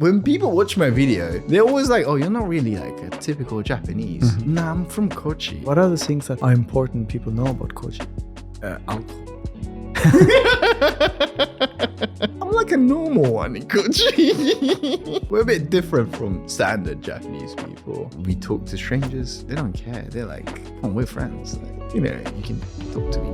When people watch my video, they're always like, oh, you're not really like a typical Japanese. Mm-hmm. Nah, I'm from Kochi. What are the things that are important people know about Kochi? Alcohol. I'm like a normal one in Kochi. We're a bit different from standard Japanese people. We talk to strangers, they don't care. They're like, oh, we're friends. Like, you can talk to me.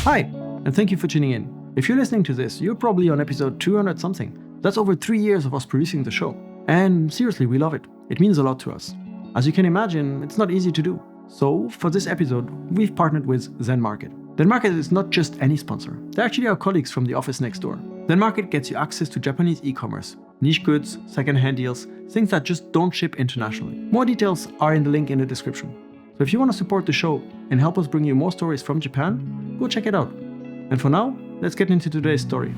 Hi, and thank you for tuning in. If you're listening to this, you're probably on episode 200 something. That's over 3 years of us producing the show. And seriously, we love it. It means a lot to us. As you can imagine, it's not easy to do. So for this episode, we've partnered with Zen Market. Zen Market is not just any sponsor. They're actually our colleagues from the office next door. Zen Market gets you access to Japanese e-commerce, niche goods, second-hand deals, things that just don't ship internationally. More details are in the link in the description. So if you want to support the show and help us bring you more stories from Japan, go check it out. And for now, let's get into today's story.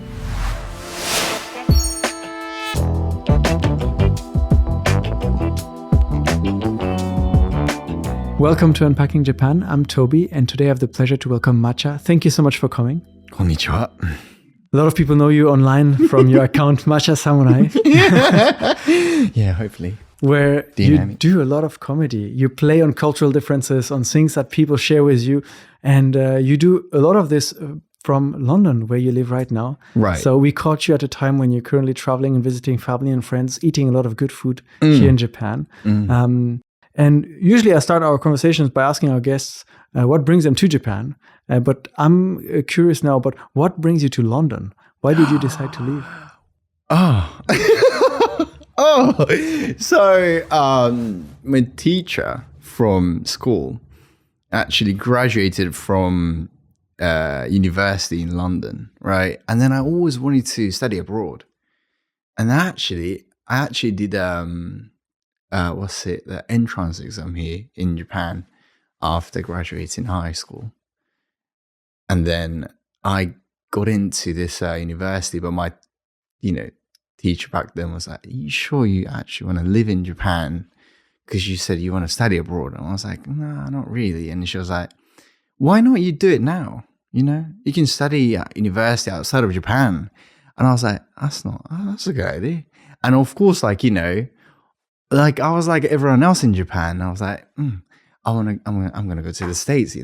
Welcome to Unpacking Japan. I'm Toby, and today I have the pleasure to welcome Matcha. Thank you so much for coming. Konnichiwa. A lot of people know you online from your account Matcha Samurai. Yeah, hopefully. Where Dynamic. You do a lot of comedy. You play on cultural differences, on things that people share with you. And you do a lot of this from London, where you live right now. Right. So we caught you at a time when you're currently traveling and visiting family and friends, eating a lot of good food here in Japan. And usually I start our conversations by asking our guests what brings them to Japan. But I'm curious now about what brings you to London? Why did you decide to leave? So my teacher from school actually graduated from university in London, right? And then I always wanted to study abroad. And I actually did the entrance exam here in Japan after graduating high school. And then I got into this university, but my, teacher back then was like, are you sure you actually want to live in Japan? Because you said you want to study abroad. And I was like, no, not really. And she was like, why not you do it now? You can study at university outside of Japan. And I was like, that's a good idea. And of course, I was like everyone else in Japan. I was like, I'm gonna go to the States,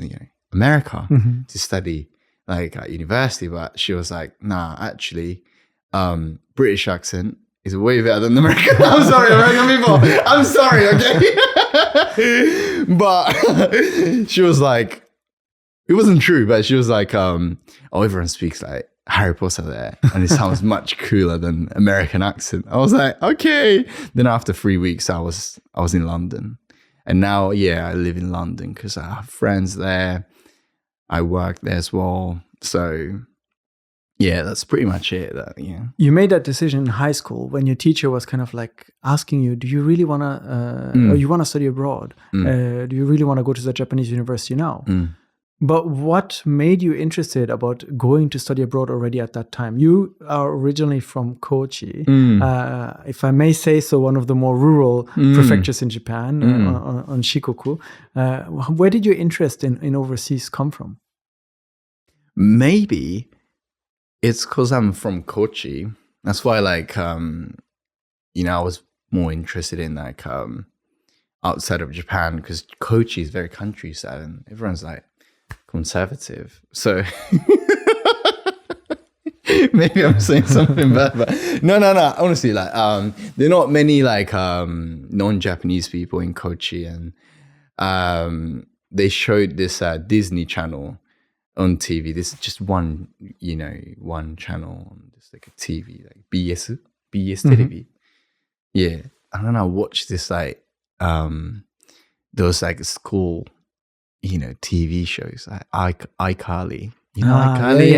America, to study at university. But she was like, nah, actually, British accent is way better than American. I'm sorry, American people. I'm sorry, okay? But she was like, it wasn't true, but she was like, everyone speaks like Harry Potter there, and it sounds much cooler than American accent. I was like, okay. Then after 3 weeks, I was in London, and now, I live in London because I have friends there. I work there as well. So, that's pretty much it. You made that decision in high school when your teacher was kind of like asking you, do you really want to, or you want to study abroad? Do you really want to go to the Japanese university now? But what made you interested about going to study abroad already at that time? You are originally from Kochi, if I may say so, one of the more rural prefectures in Japan, on Shikoku. Where did your interest in overseas come from? Maybe it's because I'm from Kochi. That's why, I was more interested in outside of Japan, because Kochi is very countryside and everyone's like conservative. So maybe I'm saying something bad, but no. Honestly, there are not many non-Japanese people in Kochi, and they showed this Disney channel on TV. This is just one channel on just like a TV, like BS TV. Yeah, and then I watched this those school TV shows like iCarly. iCarly?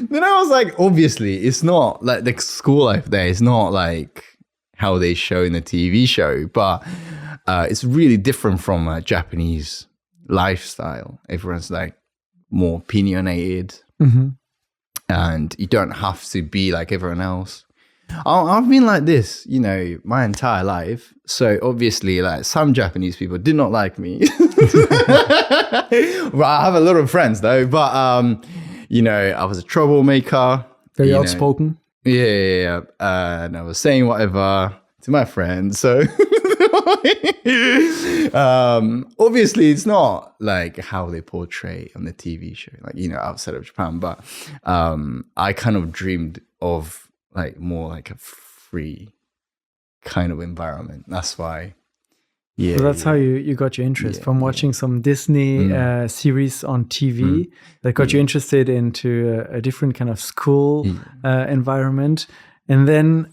Then I was like, obviously, it's not like the school life there. It's not like how they show in the TV show, but it's really different from a Japanese lifestyle. Everyone's more opinionated, and you don't have to be like everyone else. I've been like this, my entire life. So obviously, some Japanese people did not like me. Well, I have a lot of friends though, but I was a troublemaker. Very you know. outspoken. Yeah. And I was saying whatever to my friends. So obviously it's not like how they portray on the TV show, like, outside of Japan. But I kind of dreamed of like more like a free kind of environment. That's why. Yeah. So that's how you got your interest from watching some Disney series on TV that got you interested into a different kind of school environment. And then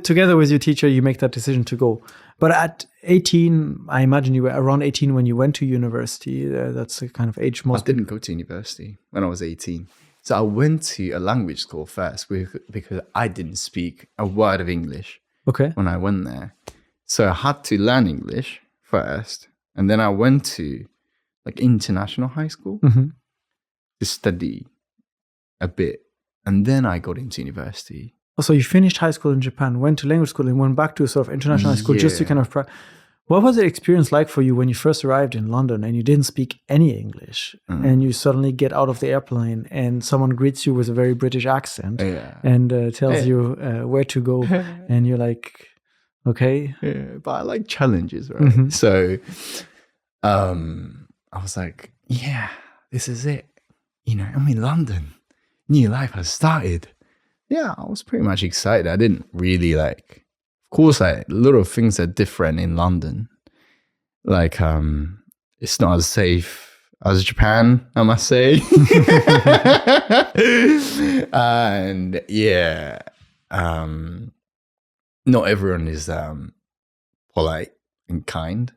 together with your teacher, you make that decision to go. But at 18, I imagine you were around 18 when you went to university. That's the kind of age most... I didn't go to university when I was 18. So I went to a language school first because I didn't speak a word of English when I went there. So I had to learn English first. And then I went to like international high school to study a bit. And then I got into university. So you finished high school in Japan, went to language school, and went back to sort of international high school just to kind of... What was the experience like for you when you first arrived in London and you didn't speak any English and you suddenly get out of the airplane and someone greets you with a very British accent and tells you where to go and you're like, okay. Yeah, but I like challenges, right? So I was like, yeah, this is it. I'm in London. New life has started. Yeah, I was pretty much excited. I didn't really like, of course, a lot of things are different in London. Like, it's not as safe as Japan, I must say. And yeah, not everyone is polite and kind.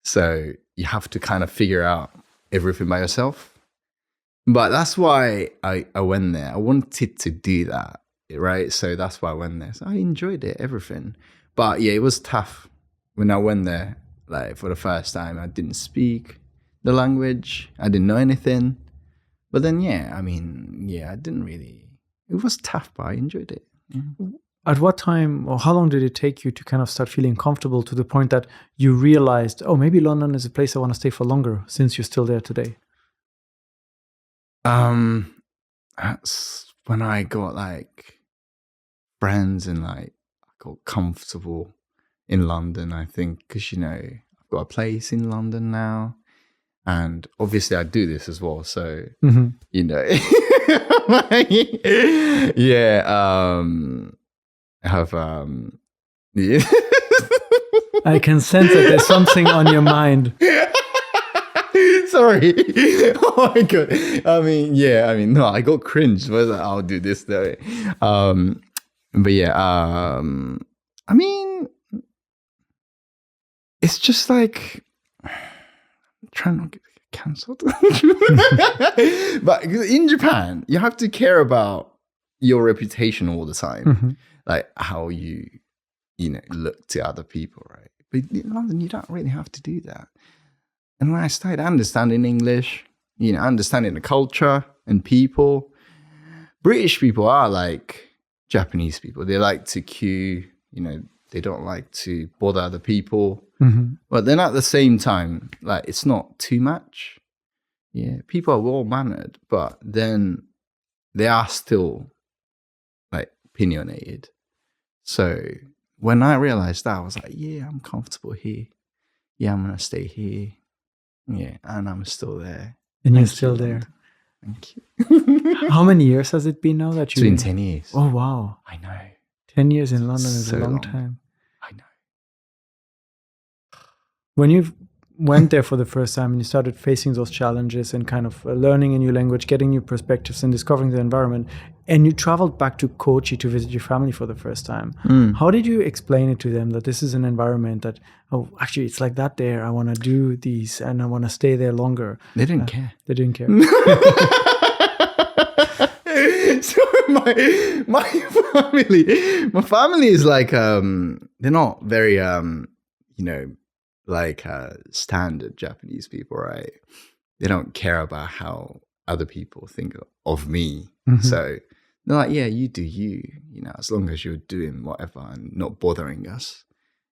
So you have to kind of figure out everything by yourself. But that's why I went there. I wanted to do that, right? So that's why I went there. So I enjoyed it, everything. But yeah, it was tough when I went there. Like for the first time, I didn't speak the language. I didn't know anything. But then, I didn't really. It was tough, but I enjoyed it. Yeah. At what time or how long did it take you to kind of start feeling comfortable to the point that you realized, oh, maybe London is a place I want to stay for longer since you're still there today? That's when I got like friends and like I got comfortable in London, I think, because I've got a place in London now, and obviously I do this as well. So I have I can sense that there's something on your mind. Sorry. Oh my god. No, I got cringe. But I'll do this though. But yeah, it's just like trying not to get cancelled. But in Japan, you have to care about your reputation all the time, like how you look to other people, right? But in London, you don't really have to do that. And when I started understanding English, understanding the culture and people, British people are like Japanese people. They like to queue, they don't like to bother other people. But then at the same time, like it's not too much. Yeah, people are well-mannered, but then they are still like opinionated. So when I realized that, I was like, yeah, I'm comfortable here. Yeah, I'm going to stay here. Yeah, and I'm still there. And you're still there. Thank you. How many years has it been now that It's been 10 years. Oh, wow. I know. 10 years in London is So a long long. time. I know. When you went there for the first time and you started facing those challenges and kind of learning a new language, getting new perspectives and discovering the environment, and you traveled back to Kochi to visit your family for the first time, how did you explain it to them that this is an environment that, oh, actually it's like that there, I want to do these and I want to stay there longer? They didn't care. They didn't care. So my family is like they're not very standard Japanese people, right? They don't care about how other people think of me. So they're like, yeah, you do you, as long as you're doing whatever and not bothering us,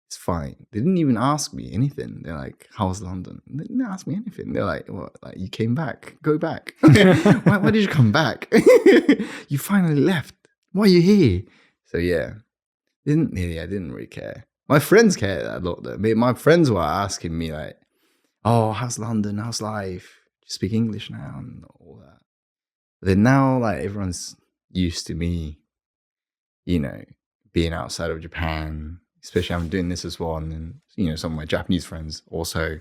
It's fine. They didn't even ask me anything. They're like, how's London? They didn't ask me anything. They're like, what? Like, you came back. Go back. Why did you come back? You finally left. Why are you here? So yeah, I didn't really care. My friends cared a lot though. My friends were asking me like, oh, how's London? How's life? You speak English now and all that. But then now, like, everyone's used to me, you know, being outside of Japan. Especially I'm doing this as well. And then, you know, some of my Japanese friends also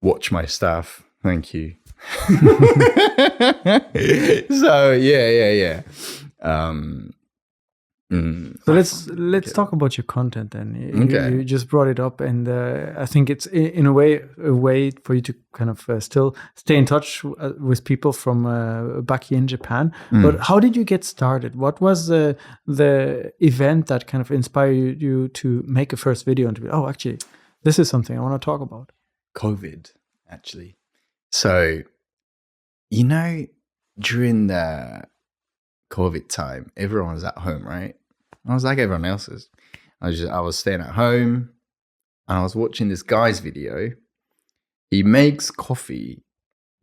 watch my stuff. Thank you. So yeah. So let's talk about your content then. You just brought it up, and I think it's in a way for you to kind of still stay in touch with people from back here in Japan. But how did you get started? What was the event that kind of inspired you to make a first video and to be, oh, actually, this is something I want to talk about? COVID, actually. So, you know, during the COVID time, everyone was at home, right? I was like everyone else's. I was staying at home and I was watching this guy's video. He makes coffee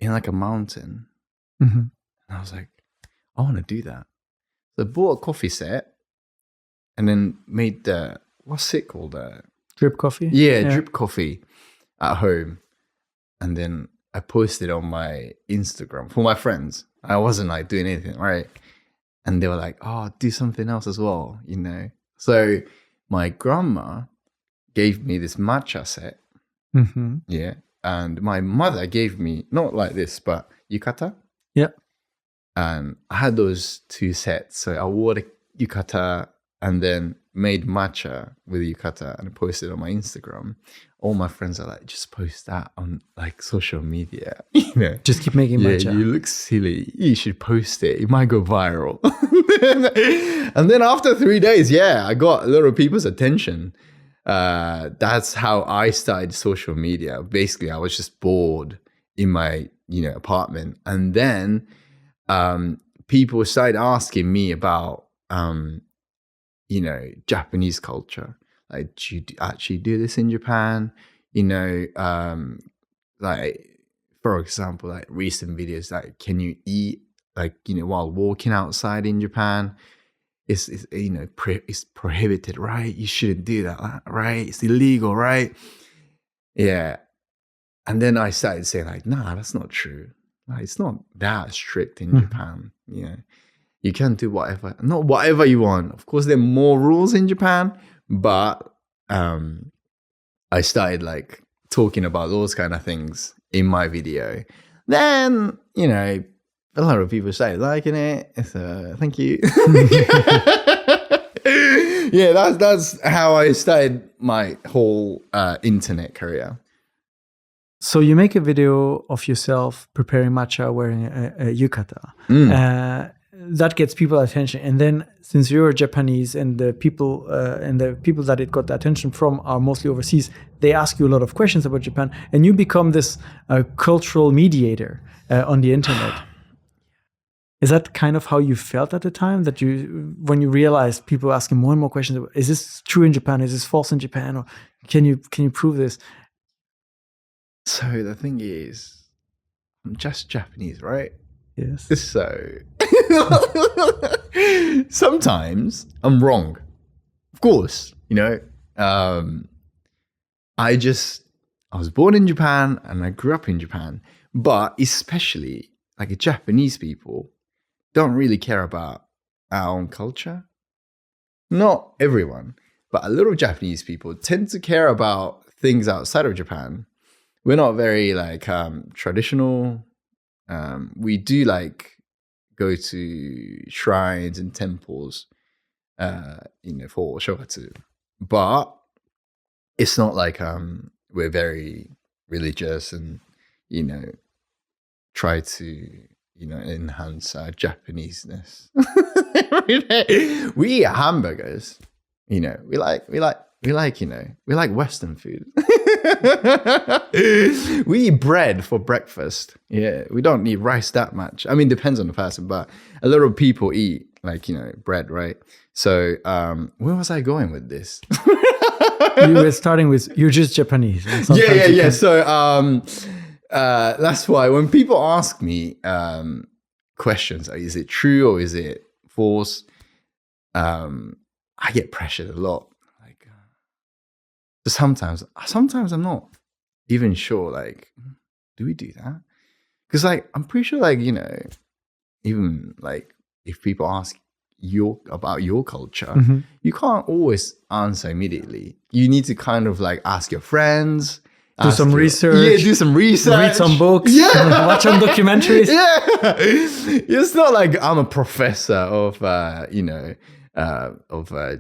in like a mountain. And I was like, I want to do that. So I bought a coffee set and then made what's it called? Drip coffee? Yeah, drip coffee at home. And then I posted on my Instagram for my friends. I wasn't like doing anything, right? And they were like, oh, do something else as well, you know? So my grandma gave me this matcha set. Yeah. And my mother gave me, not like this, but yukata. Yeah. And I had those two sets. So I wore the yukata and then made matcha with yukata and posted on my Instagram. All my friends are like, just post that on like social media. You know? Just keep making matcha. You look silly. You should post it. It might go viral. And then after 3 days, I got a lot of people's attention. That's how I started social media. Basically, I was just bored in my, apartment. And then people started asking me about, Japanese culture. Like, do you actually do this in Japan? Like, for example, like recent videos, like, can you eat, like, while walking outside in Japan? It's prohibited, right? You shouldn't do that, right? It's illegal, right? Yeah. And then I started saying like, nah, that's not true. Like, it's not that strict in Japan. You can do not whatever you want. Of course, there are more rules in Japan, but I started like talking about those kind of things in my video. Then, a lot of people started liking it. So thank you. Yeah, that's how I started my whole internet career. So you make a video of yourself preparing matcha wearing a yukata. That gets people attention, and then since you're Japanese and the people that it got the attention from are mostly overseas, they ask you a lot of questions about Japan, and you become this cultural mediator on the internet. Is that kind of how you felt at the time, that when you realized people asking more and more questions about, is this true in Japan? Is this false in Japan? Or can you prove this? So the thing is, I'm just Japanese, right? Yes. So sometimes I'm wrong. Of course, I was born in Japan and I grew up in Japan, but especially like Japanese people don't really care about our own culture. Not everyone, but a lot of Japanese people tend to care about things outside of Japan. We're not very like traditional. We do like go to shrines and temples, for shogatsu, but it's not like we're very religious and try to enhance our Japaneseness. We eat hamburgers. We like Western food. We eat bread for breakfast. Yeah, we don't eat rice that much. I mean, depends on the person, but a lot of people eat bread, right? So where was I going with this? You were starting with, you're just Japanese. Yeah. So that's why when people ask me questions, like, is it true or is it false? I get pressured a lot. Like, sometimes I'm not even sure. Like, do we do that? Because like I'm pretty sure, like, even like if people ask about your culture, you can't always answer immediately. You need to kind of like ask your friends. Do some research. Yeah, do some research. Read some books. Yeah. Watch some documentaries. Yeah. It's not like I'm a professor of,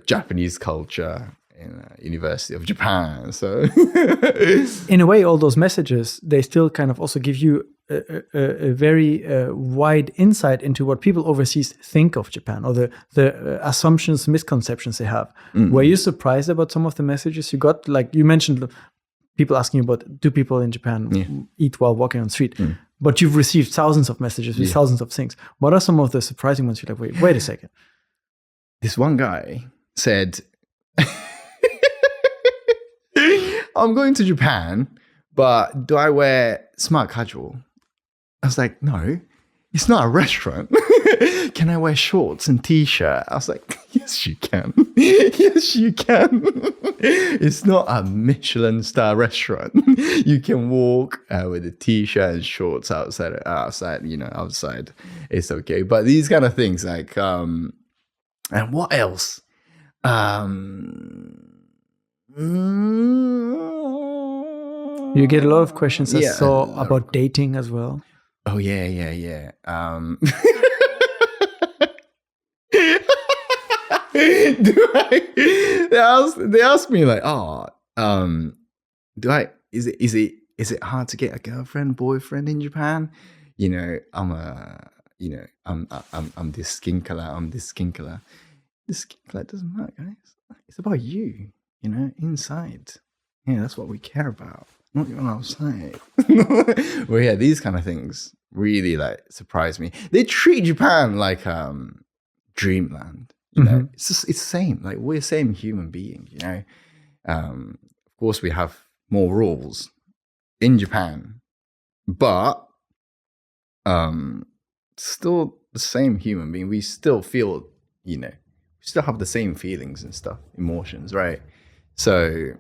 Japanese culture in University of Japan. So in a way, all those messages, they still kind of also give you a very wide insight into what people overseas think of Japan, or the assumptions, misconceptions they have. Were you surprised about some of the messages you got? Like you mentioned, people asking you about, do people in Japan eat while walking on the street? But you've received thousands of messages with thousands of things. What are some of the surprising ones? You're like, wait a second. This one guy said, I'm going to Japan, but do I wear smart casual? I was like, no, it's not a restaurant. Can I wear shorts and t-shirt? I was like, yes, you can. Yes, you can. It's not a Michelin star restaurant. You can walk with a t-shirt and shorts outside. Outside. It's okay. But these kind of things, like, and what else? You get a lot of questions I saw about dating as well. Oh, yeah. They ask me like, is it hard to get a girlfriend, boyfriend in Japan? I'm this skin color, This skin color doesn't matter, guys. It's about you, inside. Yeah, that's what we care about, not your outside. Well, yeah, these kind of things really like surprise me. They treat Japan like dreamland. It's just, it's the same. Like, we're the same human being. Of course, we have more rules in Japan, but still the same human being. We still feel, we still have the same feelings and stuff, emotions, right? So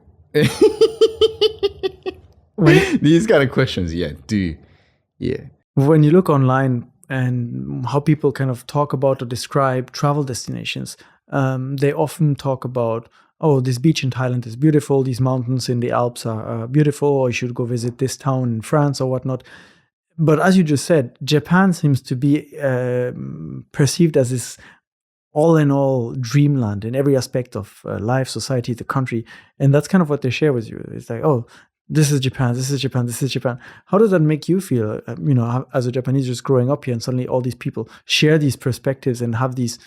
these kind of questions, when you look online and how people kind of talk about or describe travel destinations, they often talk about, this beach in Thailand is beautiful, these mountains in the Alps are beautiful, or you should go visit this town in France or whatnot. But as you just said, Japan seems to be perceived as this all-in-all dreamland in every aspect of life, society, the country. And that's kind of what they share with you. It's like, this is Japan, this is Japan, this is Japan. How does that make you feel, as a Japanese just growing up here, and suddenly all these people share these perspectives and have these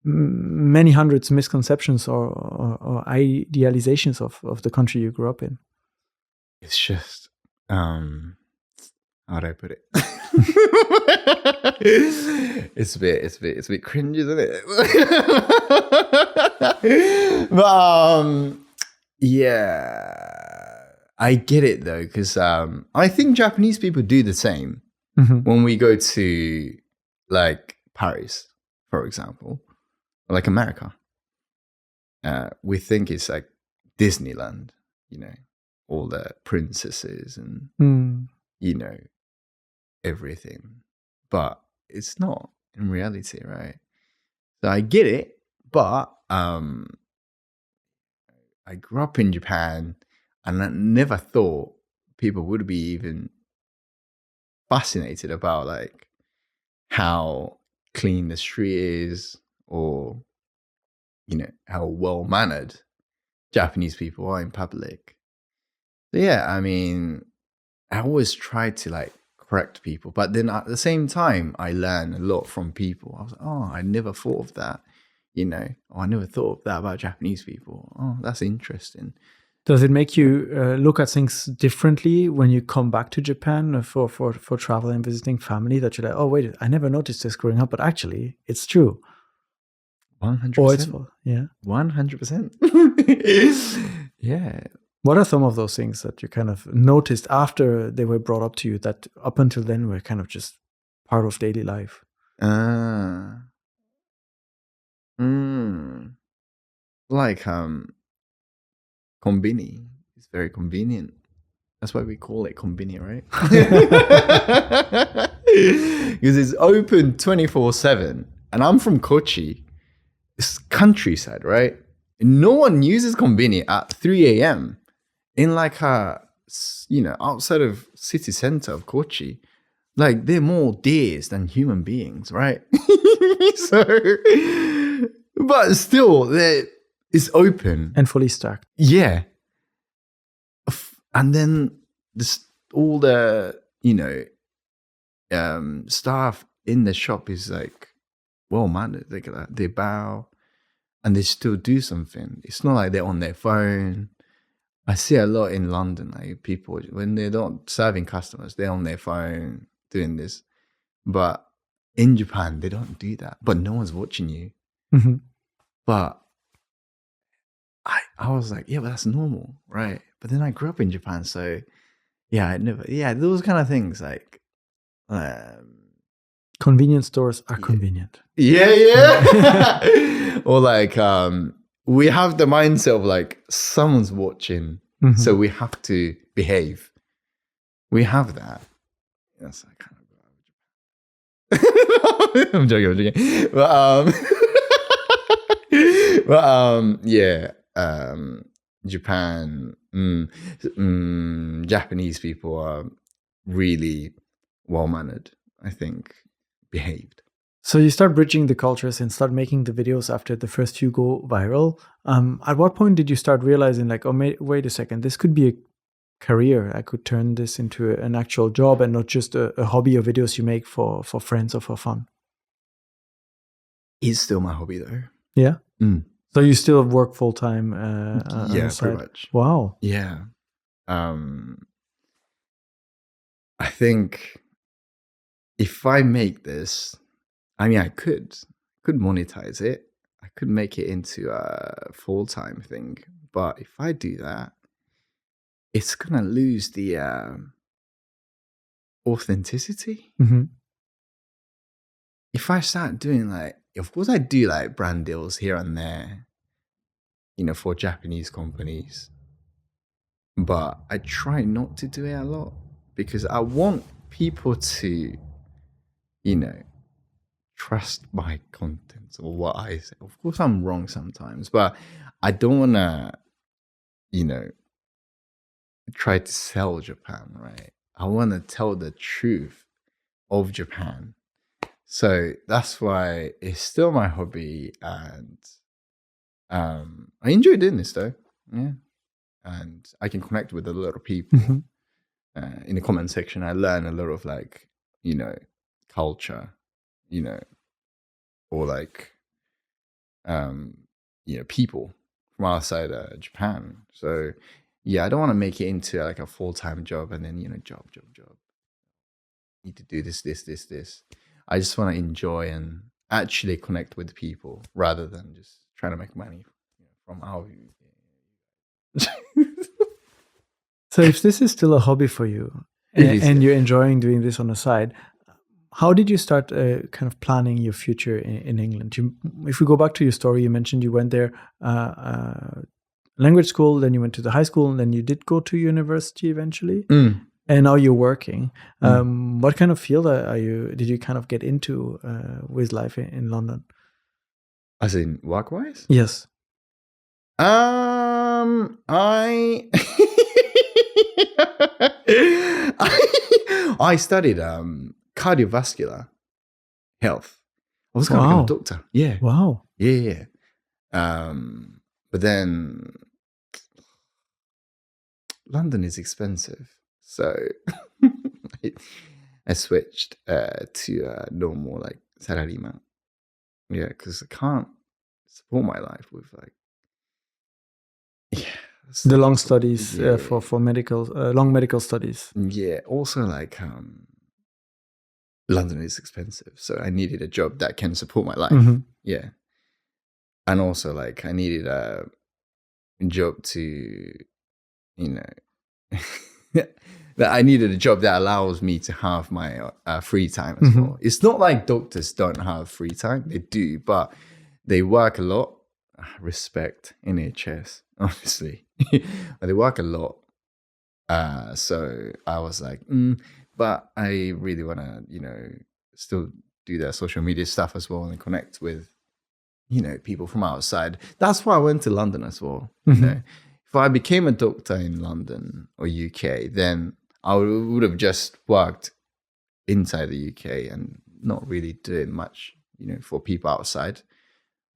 many hundreds misconceptions or idealizations of the country you grew up in? It's just, how do I put it? It's a bit cringe, isn't it? But I get it though, because I think Japanese people do the same when we go to like Paris, for example, or like America. We think it's like Disneyland, all the princesses and everything, but it's not in reality, right? So I get it, but I grew up in Japan, and I never thought people would be even fascinated about like how clean the street is, or how well mannered Japanese people are in public. So I always try to like correct people, but then at the same time I learn a lot from people. I was like, I never thought of that, I never thought of that about Japanese people. That's interesting. Does it make you look at things differently when you come back to Japan for travel and visiting family, that you're like, wait, I never noticed this growing up, but actually it's true? 100%. it's full. Yeah. 100%. Yeah. What are some of those things that you kind of noticed after they were brought up to you that up until then were kind of just part of daily life? Like combini. It's very convenient. That's why we call it combini, right? Because it's open 24/7. And I'm from Kochi. It's countryside, right? No one uses combini at 3 a.m. in like outside of city center of Kochi. Like they're more deers than human beings, right? So, but still, it's open and fully stacked. Yeah. And then all the staff in the shop is like well mannered. They bow and they still do something. It's not like they're on their phone. I see a lot in London, like people when they're not serving customers, they're on their phone doing this. But in Japan, they don't do that. But no one's watching you. Mm-hmm. But I was like, yeah, but that's normal, right? But then I grew up in Japan, so those kind of things like convenience stores are convenient. Yeah. Or like we have the mindset of like someone's watching, so we have to behave. We have that. That's like kind of I'm joking. Japan, Japanese people are really well-mannered, I think, behaved. So you start bridging the cultures and start making the videos after the first few go viral. At what point did you start realizing like, oh, wait a second, this could be a career. I could turn this into an actual job and not just a hobby or videos you make for friends or for fun? It's still my hobby though. Yeah? So you still work full-time? Yeah, pretty much. Wow. Yeah. I think if I make this, I mean, I could monetize it. I could make it into a full-time thing. But if I do that, it's going to lose the authenticity. Mm-hmm. If I start doing like, of course I do like brand deals here and there, for Japanese companies. But I try not to do it a lot because I want people to, trust my content or what I say. Of course I'm wrong sometimes, but I don't want to, try to sell Japan, right? I want to tell the truth of Japan. So that's why it's still my hobby, and I enjoy doing this though. Yeah. And I can connect with a lot of people. In the comment section, I learn a lot of like, culture, or like, people from outside Japan. So yeah, I don't want to make it into like a full-time job and then, job. Need to do this. I just want to enjoy and actually connect with people rather than just trying to make money from our view. So if this is still a hobby for you and you're enjoying doing this on the side, how did you start kind of planning your future in England? If we go back to your story, you mentioned you went there language school, then you went to the high school, and then you did go to university eventually. And now you're working. What kind of field did you kind of get into with life in London? As in work-wise? Yes. I studied cardiovascular health. I was going to become a doctor. Yeah. Wow. Yeah. But then London is expensive, so I switched to normal like salaryman. Yeah, because I can't support my life with like the long studies for medical long medical studies. Yeah. Also, like London is expensive, so I needed a job that can support my life. Yeah. and also like I needed a job to, you know, that I needed a job that allows me to have my free time as well. It's not like doctors don't have free time; they do, but they work a lot. Respect NHS, honestly, but they work a lot. So I was like, but I really want to, you know, still do their social media stuff as well and connect with, you know, people from outside. That's why I went to London as well. You know, if I became a doctor in London or UK, then I would have just worked inside the UK and not really doing much, you know, for people outside.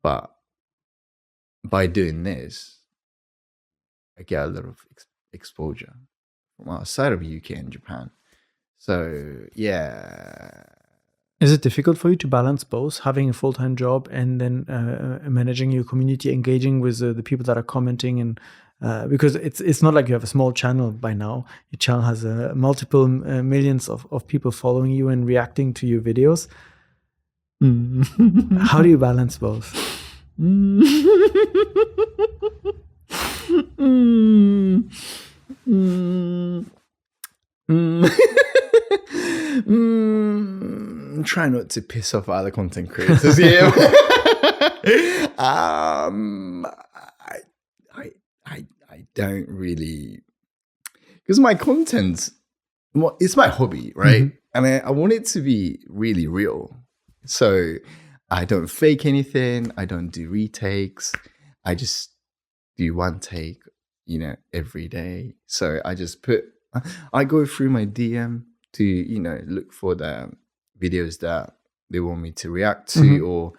But by doing this, I get a lot of exposure from outside of UK and Japan. So yeah. Is it difficult for you to balance both, having a full-time job and then managing your community, engaging with the people that are commenting? And because it's not like you have a small channel by now. Your channel has multiple millions of people following you and reacting to your videos. How do you balance both? Try not to piss off other content creators here. I don't really, because my content, it's my hobby, right? And I want it to be really real. So I don't fake anything. I don't do retakes. I just do one take, you know, every day. So I go through my DM to, you know, look for the videos that they want me to react to, or,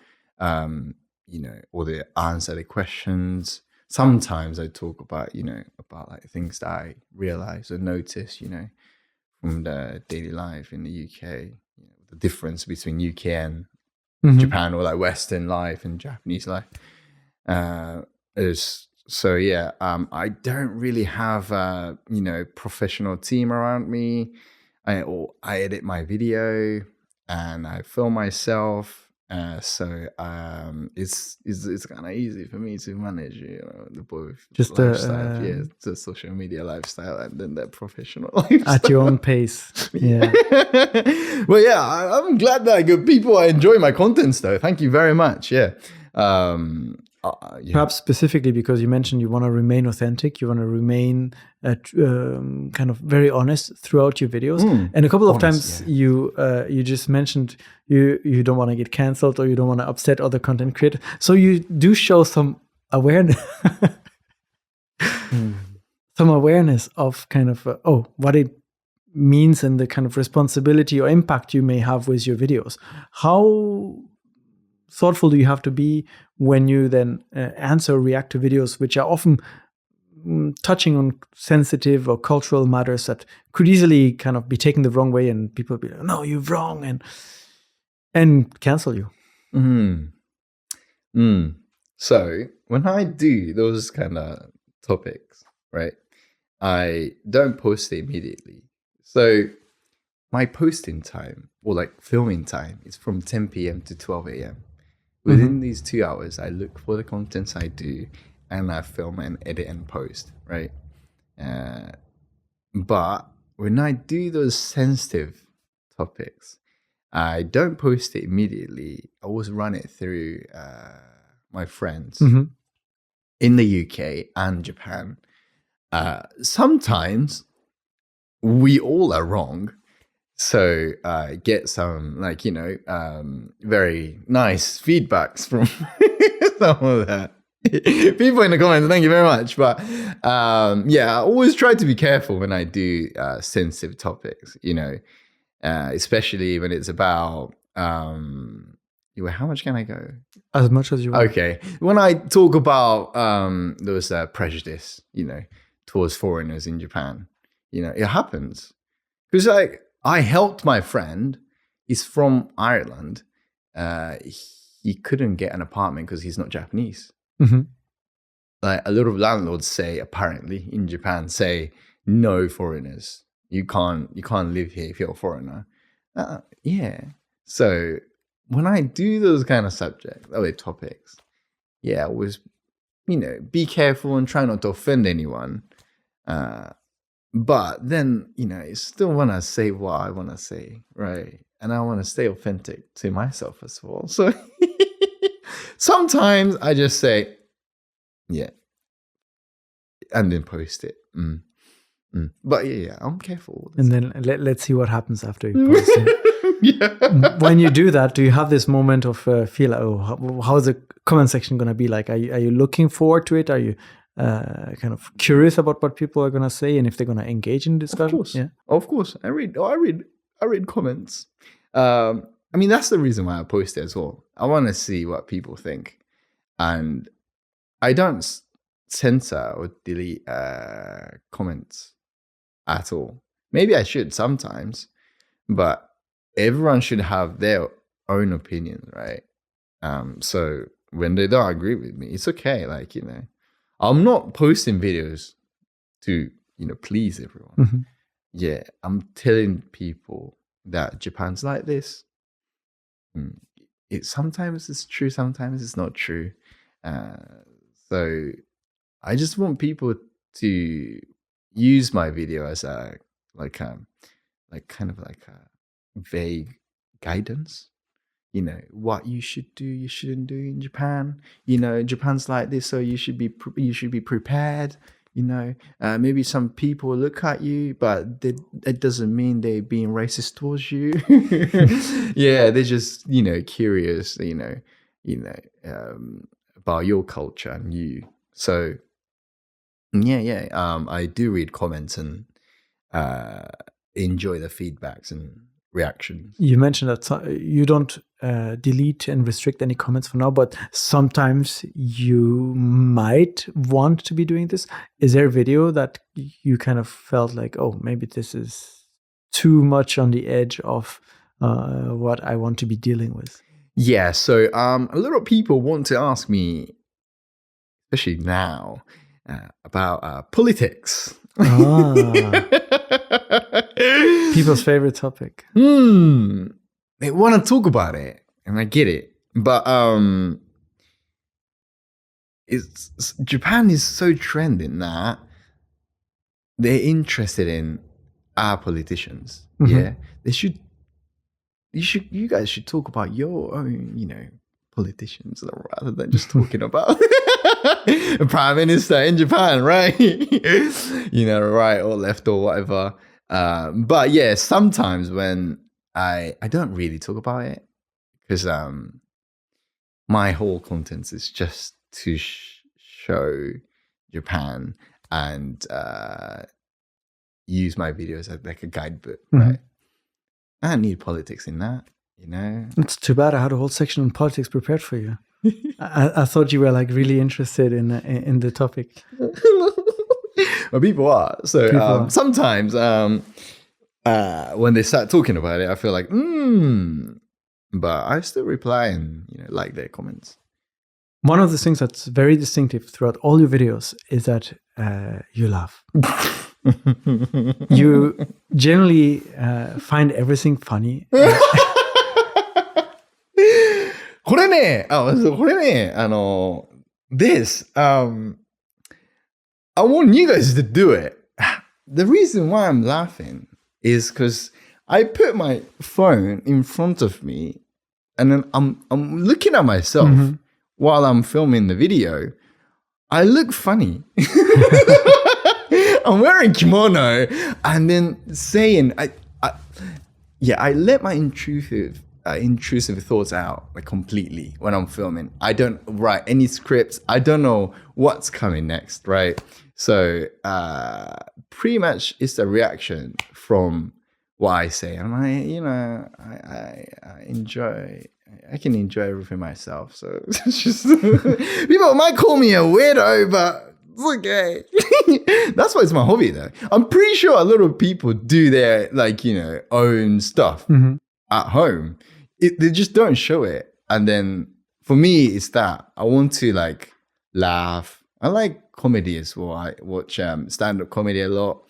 you know, or they answer the questions. Sometimes I talk about, you know, about like things that I realize or notice, you know, from the daily life in the UK, you know, the difference between UK and Japan, or like Western life and Japanese life. So yeah, I don't really have a, you know, professional team around me. I edit my video and I film myself. So it's kind of easy for me to manage, you know, the both just lifestyle, the social media lifestyle and then the professional lifestyle at your own pace. Yeah. Well, yeah, I'm glad that people are enjoying my contents though. Thank you very much. Yeah. Perhaps specifically because you mentioned you want to remain authentic, you want to remain kind of very honest throughout your videos. And a couple of times you just mentioned you don't want to get canceled or you don't want to upset other content creators. So you do show some awareness, some awareness of kind of what it means and the kind of responsibility or impact you may have with your videos. How thoughtful do you have to be when you then answer or react to videos which are often touching on sensitive or cultural matters that could easily kind of be taken the wrong way and people be like, no, you're wrong, and cancel you? So when I do those kind of topics, right, I don't post it immediately. So my posting time or like filming time is from 10 p.m. to 12 a.m. Within these 2 hours, I look for the contents I do and I film and edit and post, right? But when I do those sensitive topics, I don't post it immediately. I always run it through my friends in the UK and Japan. Sometimes we all are wrong. So get some, like, you know, very nice feedbacks from some of the people in the comments. Thank you very much. But yeah, I always try to be careful when I do sensitive topics, you know, especially when it's about, how much can I go? As much as you want. Okay. When I talk about those prejudice, you know, towards foreigners in Japan, you know, it happens. Because like, I helped my friend. He's from Ireland. He couldn't get an apartment because he's not Japanese. Like a lot of landlords say, apparently in Japan, say no foreigners. You can't live here if you're a foreigner. Yeah. So when I do those kind of topics, always, be careful and try not to offend anyone. But then, I still want to say what I want to say, right? And I want to stay authentic to myself as well. So sometimes I just say, yeah, and then post it. But yeah, I'm careful. And then let's see what happens after you post it. When you do that, do you have this moment of feel like, oh, how's the comment section going to be like? Are you looking forward to it? Are you kind of curious about what people are going to say and if they're going to engage in discussion? Of course. I read comments. I mean, that's the reason why I post it as well. I want to see what people think. And I don't censor or delete comments at all. Maybe I should sometimes, but everyone should have their own opinion, right? So when they don't agree with me, it's okay. Like, I'm not posting videos to, please everyone. Mm-hmm. Yeah, I'm telling people that Japan's like this. Sometimes it's true, sometimes it's not true. So I just want people to use my video as a kind of like a vague guidance. What you should do, you shouldn't do in Japan. Japan's like this, so you should be prepared. Maybe some people look at you, but it doesn't mean they're being racist towards you. Yeah, they're just curious. About your culture and you. So I do read comments and enjoy the feedbacks and reactions. You mentioned that you don't delete and restrict any comments for now, but sometimes you might want to be doing this. Is there a video that you kind of felt like, oh, maybe this is too much on the edge of what I want to be dealing with? Yeah, so a lot of people want to ask me, especially now, about politics. People's favorite topic. They want to talk about it, and I get it. But Japan is so trending that they're interested in our politicians. Mm-hmm. Yeah, you guys should talk about your own, politicians rather than just talking about a prime minister in Japan, right? Right or left or whatever. But yeah, sometimes when I don't really talk about it because my whole content is just to show Japan and use my videos as like a guidebook, right? I don't need politics in that, It's too bad I had a whole section on politics prepared for you. I thought you were like really interested in the topic. Well, people are. So sometimes when they start talking about it, I feel like, but I still reply and like their comments. One of the things that's very distinctive throughout all your videos is that you laugh. You generally find everything funny. これね、this, I want you guys to do it. The reason why I'm laughing is because I put my phone in front of me and then I'm looking at myself while I'm filming the video. I look funny. I'm wearing kimono and then saying, I let my intrusive thoughts out like completely when I'm filming. I don't write any scripts. I don't know what's coming next, right? So pretty much it's a reaction from what I say. And I can enjoy everything myself. So it's just people might call me a weirdo, but it's okay. That's why it's my hobby though. I'm pretty sure a lot of people do their own stuff at home. They just don't show it. And then for me, it's that I want to laugh. I like comedy as well. I watch stand-up comedy a lot.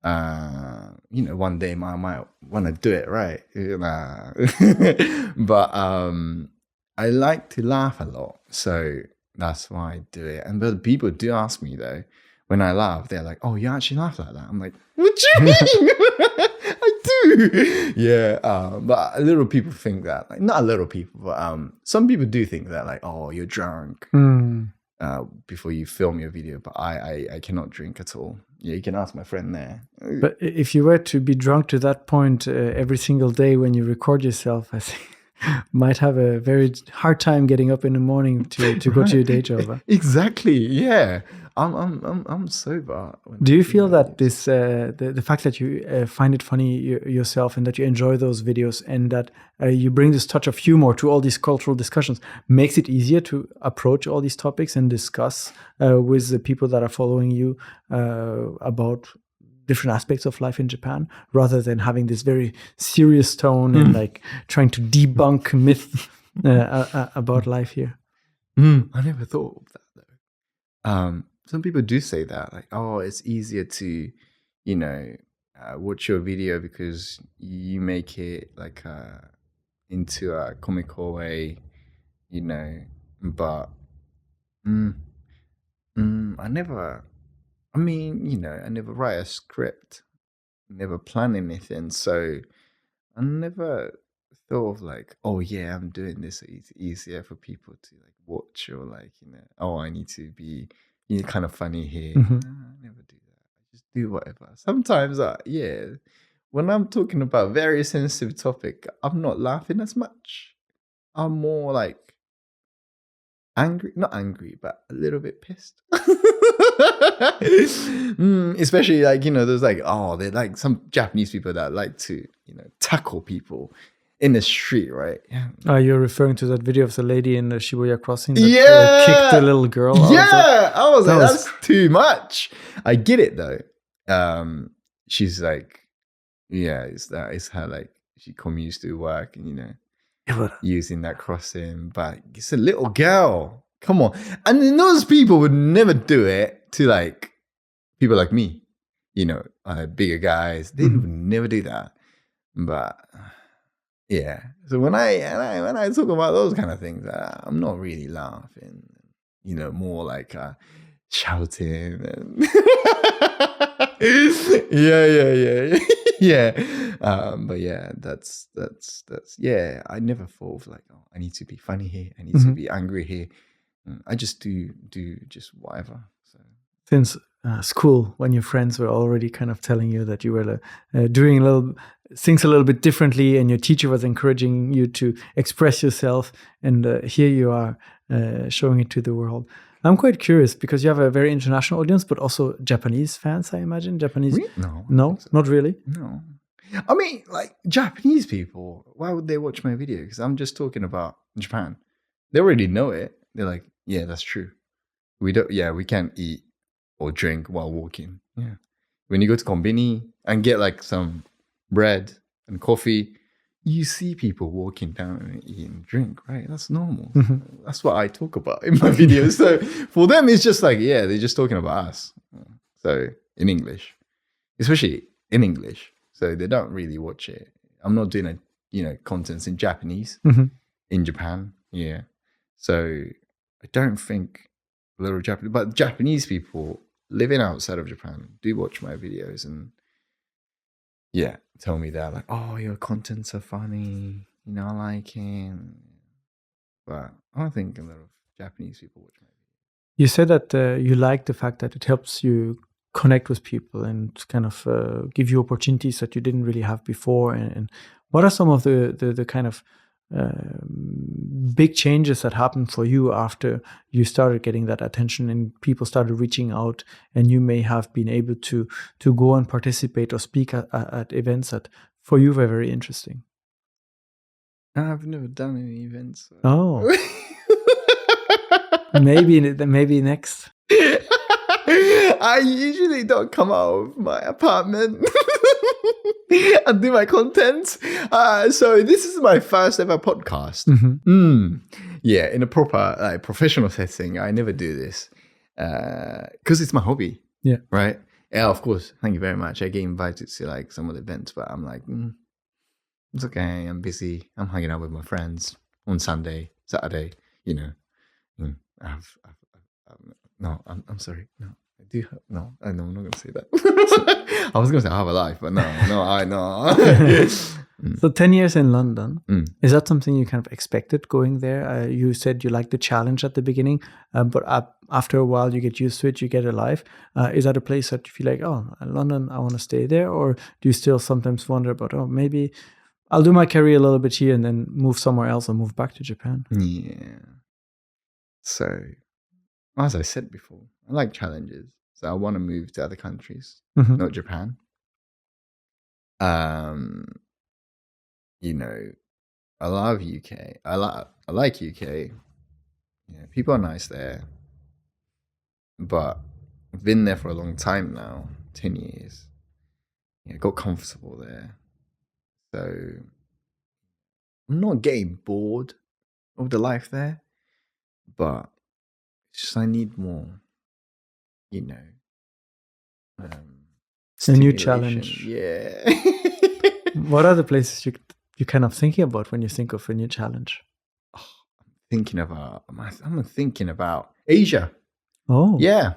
One day I might want to do it, right? But I like to laugh a lot. So That's why I do it. And but people do ask me though, when I laugh, they're like, "Oh, you actually laugh like that?" I'm like, "What do you mean?" I do. Yeah. But a little people think that, like, not a little people, but some people do think that, like, "Oh, you're drunk." Before you film your video, but I cannot drink at all. Yeah, you can ask my friend there. But if you were to be drunk to that point every single day when you record yourself, I think might have a very hard time getting up in the morning to go to your day job. Exactly. Yeah. I'm sober. Do you feel that this the fact that you find it funny yourself and that you enjoy those videos and that you bring this touch of humor to all these cultural discussions makes it easier to approach all these topics and discuss with the people that are following you about different aspects of life in Japan, rather than having this very serious tone and like trying to debunk myth about life here? I never thought of that though. Some people do say that, like, oh, it's easier to, watch your video because you make it like into a comical way, but I never write a script, never plan anything, so I never thought of like, oh yeah, I'm doing this, so it's easier for people to like watch, or like, oh, I need to be kind of funny here. No, I never do that. I just do whatever. Sometimes when I'm talking about very sensitive topic, I'm not laughing as much. I'm more like angry, not angry, but a little bit pissed. Especially like, there's like, they're like some Japanese people that like to, tackle people in the street, right? Yeah. You're referring to that video of the lady in the Shibuya crossing that kicked the little girl? Yeah, I was like, that's too much. I get it though. She's like, it's her, like, she commutes to work and using that crossing, but it's a little girl. Come on. And those people would never do it to like people like me, bigger guys. They would never do that. But yeah. So when I talk about those kind of things, I'm not really laughing. More like shouting and yeah. But yeah, that's yeah. I never thought of like, oh, I need to be funny here. I need to be angry here. I just do just whatever. So since school, when your friends were already kind of telling you that you were doing things a little bit differently, and your teacher was encouraging you to express yourself, and here you are showing it to the world. I'm quite curious because you have a very international audience, but also Japanese fans, I imagine. Japanese? Really? No, so. Not really. No, I mean, like, Japanese people, why would they watch my video? Because I'm just talking about Japan. They already know it. They're like, yeah, that's true. We can't eat or drink while walking. Yeah, when you go to konbini and get like some bread and coffee, you see people walking down and eat and drink, right? That's normal. That's what I talk about in my videos. So for them, it's just like, yeah, they're just talking about us. So in English, especially in English. So they don't really watch it. I'm not doing contents in Japanese in Japan. Yeah. So I don't think a lot of Japanese, but Japanese people living outside of Japan do watch my videos and tell me that, like, oh, your contents are funny, I like it. But I don't think a lot of Japanese people watch my videos. You said that you like the fact that it helps you connect with people and kind of give you opportunities that you didn't really have before. And what are some of the kind of big changes that happened for you after you started getting that attention and people started reaching out, and you may have been able to go and participate or speak at events that for you were very interesting? I've never done any events. So. Oh, maybe next. I usually don't come out of my apartment and do my content. So this is my first ever podcast. Yeah, in a proper professional setting. I never do this because it's my hobby. Yeah. Right. Yeah, of course. Thank you very much. I get invited to like some of the events, but I'm like, it's okay. I'm busy. I'm hanging out with my friends on Sunday, Saturday. No, I'm sorry. No, I do have, no, I'm not going to say that. I was going to say I have a life, but no, I know. So 10 years in London, is that something you kind of expected going there? You said you liked the challenge at the beginning, but after a while you get used to it, you get a life. Is that a place that you feel like, oh, London, I want to stay there? Or do you still sometimes wonder about, oh, maybe I'll do my career a little bit here and then move somewhere else or move back to Japan? Yeah. So, as I said before, I like challenges. So I want to move to other countries, not Japan. You know, I love UK. I like UK. Yeah, people are nice there. But I've been there for a long time now, 10 years. Yeah, got comfortable there. So I'm not getting bored of the life there, but it's just I need more, you know, a new challenge. Yeah. What are the places you're kind of thinking about when you think of a new challenge? I'm thinking about Asia. Oh. Yeah.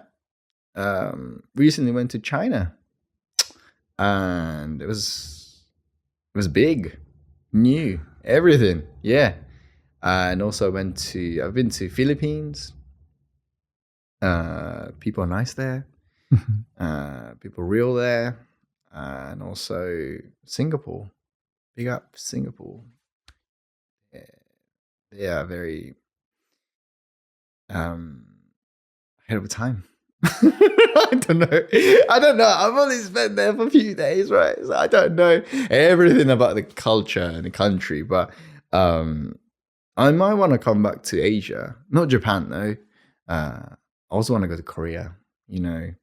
Recently went to China. And it was big, new, everything. Yeah. And also I've been to Philippines. People are nice there. People real there. And also Singapore. Big up Singapore. Yeah, they are very ahead of time. I don't know. I've only spent there for a few days, right? So I don't know everything about the culture and the country, but I might want to come back to Asia, not Japan though. I also want to go to Korea. You know,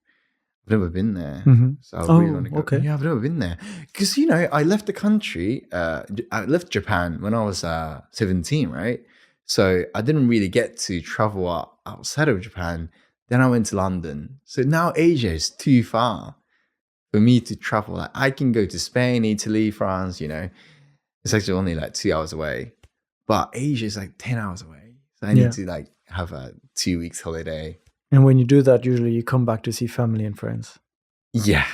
I've never been there, so I really want to go. Okay. Yeah, I've never been there because I left the country. I left Japan when I was 17, right? So I didn't really get to travel outside of Japan. Then I went to London. So now Asia is too far for me to travel. Like I can go to Spain, Italy, France, it's actually only like 2 hours away. But Asia is like 10 hours away. So I need to like have a 2 weeks holiday. And when you do that, usually you come back to see family and friends. Yeah.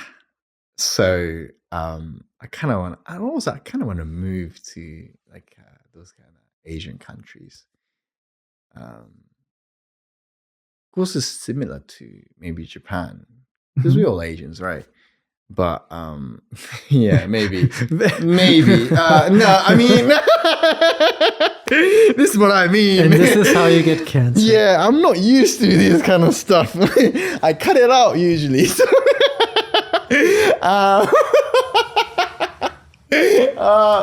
So I kind of want to move to like those kind of Asian countries. Of course, it's similar to maybe Japan because we're all Asians, right? But yeah, maybe. No, I mean, this is what I mean. And this is how you get cancer. Yeah, I'm not used to this kind of stuff. I cut it out usually. So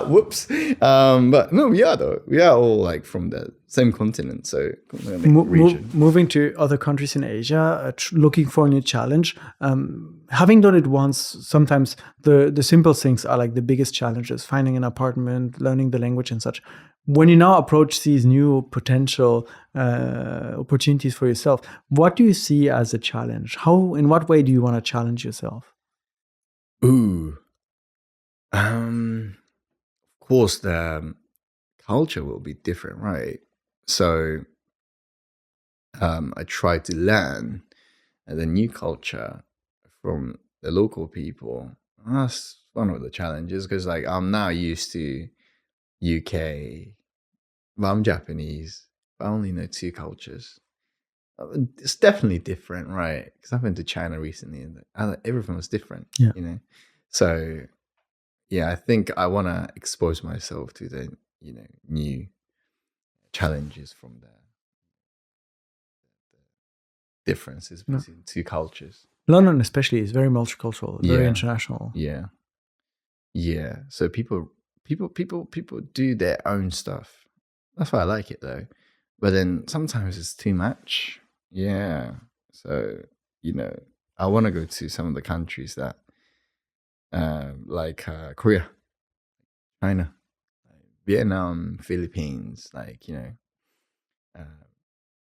whoops. But no, we are though. We are all like from the same continent, so region. Moving to other countries in Asia, looking for a new challenge. Having done it once, sometimes the simple things are like the biggest challenges: finding an apartment, learning the language, and such. When you now approach these new potential opportunities for yourself, what do you see as a challenge? In what way do you want to challenge yourself? Ooh. Of course, the culture will be different, right? So I try to learn the new culture from the local people. That's one of the challenges because like I'm now used to UK, but I'm Japanese. I only know 2 cultures. It's definitely different, right? Because I've been to China recently and everything was different, So yeah, I think I want to expose myself to the, new challenges from the differences between 2 cultures. London especially is very multicultural, very international. Yeah. Yeah. So people do their own stuff. That's why I like it though. But then sometimes it's too much. Yeah. So, I want to go to some of the countries that like Korea, China, Vietnam, Philippines, like,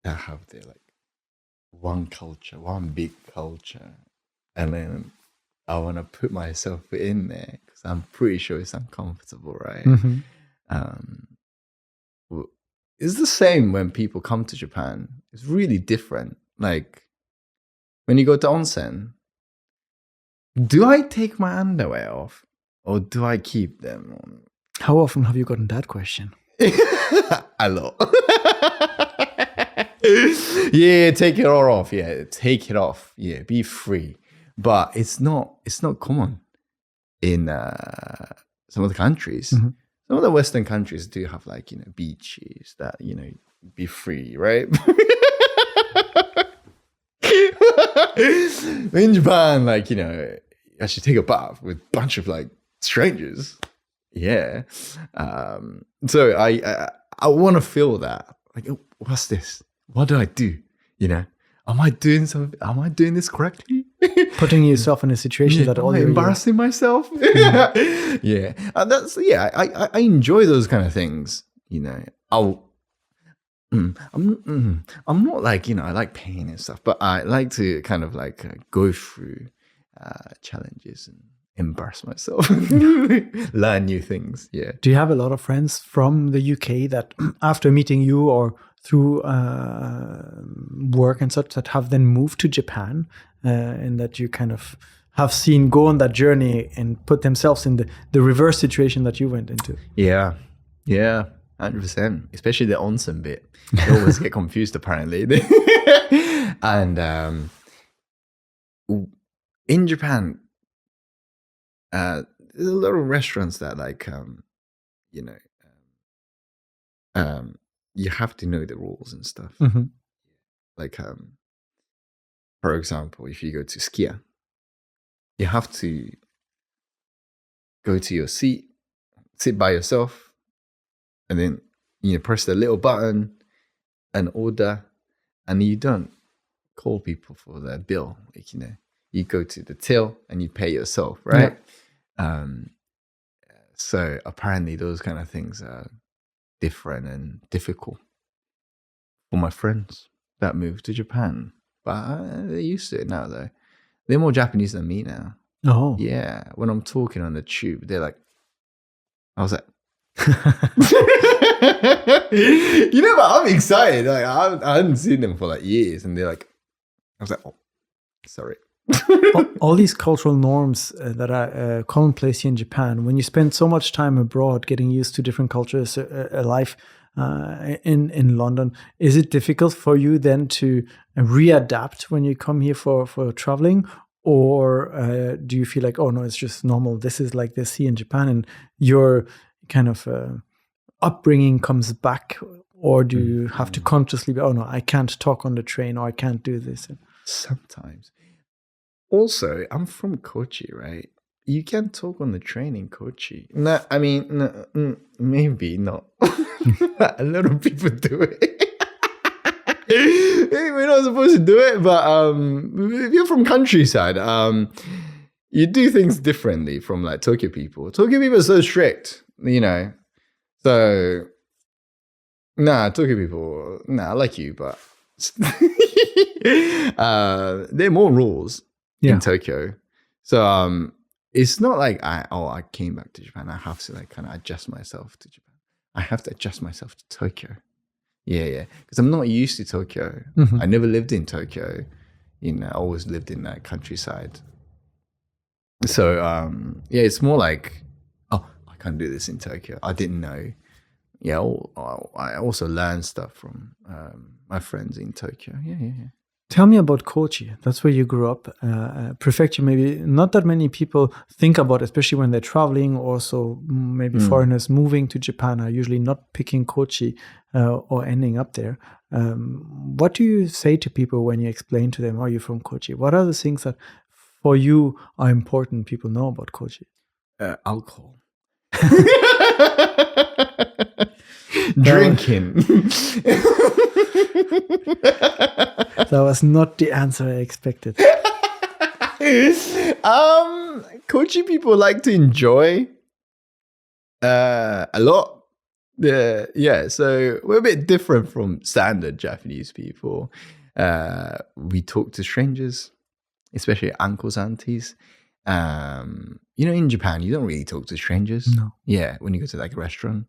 that have their like one culture, one big culture. And then I want to put myself in there because I'm pretty sure it's uncomfortable, right? it's the same when people come to Japan. It's really different. Like when you go to onsen, do I take my underwear off or do I keep them on? How often have you gotten that question? A lot. Yeah, take it all off. Yeah, take it off. Yeah, be free. But it's not common in some of the countries. Mm-hmm. Some of the Western countries do have like, beaches that, be free, right? In Japan, like, you actually take a bath with a bunch of like strangers. Yeah. So I want to feel that. Like, oh, what's this? What do I do? Am I doing something? Am I doing this correctly? Putting yourself in a situation that all embarrassing myself. Yeah. I enjoy those kind of things. I'm not like, I like pain and stuff, but I like to kind of like go through challenges and embarrass myself, learn new things. Yeah. Do you have a lot of friends from the UK that after meeting you or through work and such that have then moved to Japan and that you kind of have seen go on that journey and put themselves in the reverse situation that you went into? Yeah. 100%, especially the onsen bit. They always get confused apparently. And in Japan, there's a lot of restaurants that like, you have to know the rules and stuff. Mm-hmm. Like, for example, if you go to Skia, you have to go to your seat, sit by yourself, and then press the little button and order, and you don't call people for their bill. Like, you go to the till and you pay yourself, right? Yeah. So apparently those kind of things are different and difficult for my friends that moved to Japan. But they're used to it now, though. They're more Japanese than me now. Oh. Yeah. When I'm talking on the tube, they're like, I was like, but I'm excited. Like I hadn't seen them for like years, and they're like, I was like, oh, sorry. all these cultural norms that are commonplace here in Japan, when you spend so much time abroad getting used to different cultures, life in London, is it difficult for you then to readapt when you come here for traveling? Or do you feel like, oh no, it's just normal, this is like this here in Japan, and your kind of upbringing comes back? Or do you have to consciously be, oh no, I can't talk on the train, or I can't do this? Sometimes. Also, I'm from Kochi, right? You can talk on the train in Kochi. No, I mean, maybe not. A lot of people do it. We're not supposed to do it, but if you're from countryside, you do things differently from like Tokyo people. Tokyo people are so strict, So, Tokyo people, I like you, but there are more rules in Tokyo. So it's not like I came back to Japan. I have to like kind of adjust myself to Japan. I have to adjust myself to Tokyo. Yeah. Because I'm not used to Tokyo. Mm-hmm. I never lived in Tokyo. I always lived in that countryside. So it's more like, oh, I can't do this in Tokyo. I didn't know. Yeah, I also learned stuff from my friends in Tokyo. Yeah. Tell me about Kochi. That's where you grew up. Prefecture, maybe not that many people think about, especially when they're traveling. Also, maybe foreigners moving to Japan are usually not picking Kochi or ending up there. What do you say to people when you explain to them, are you from Kochi? What are the things that for you are important people know about Kochi? Alcohol. Drinking. That was not the answer I expected. Kochi people like to enjoy a lot. So we're a bit different from standard Japanese people. We talk to strangers, especially uncles, aunties. In Japan, you don't really talk to strangers. No. Yeah, when you go to like a restaurant.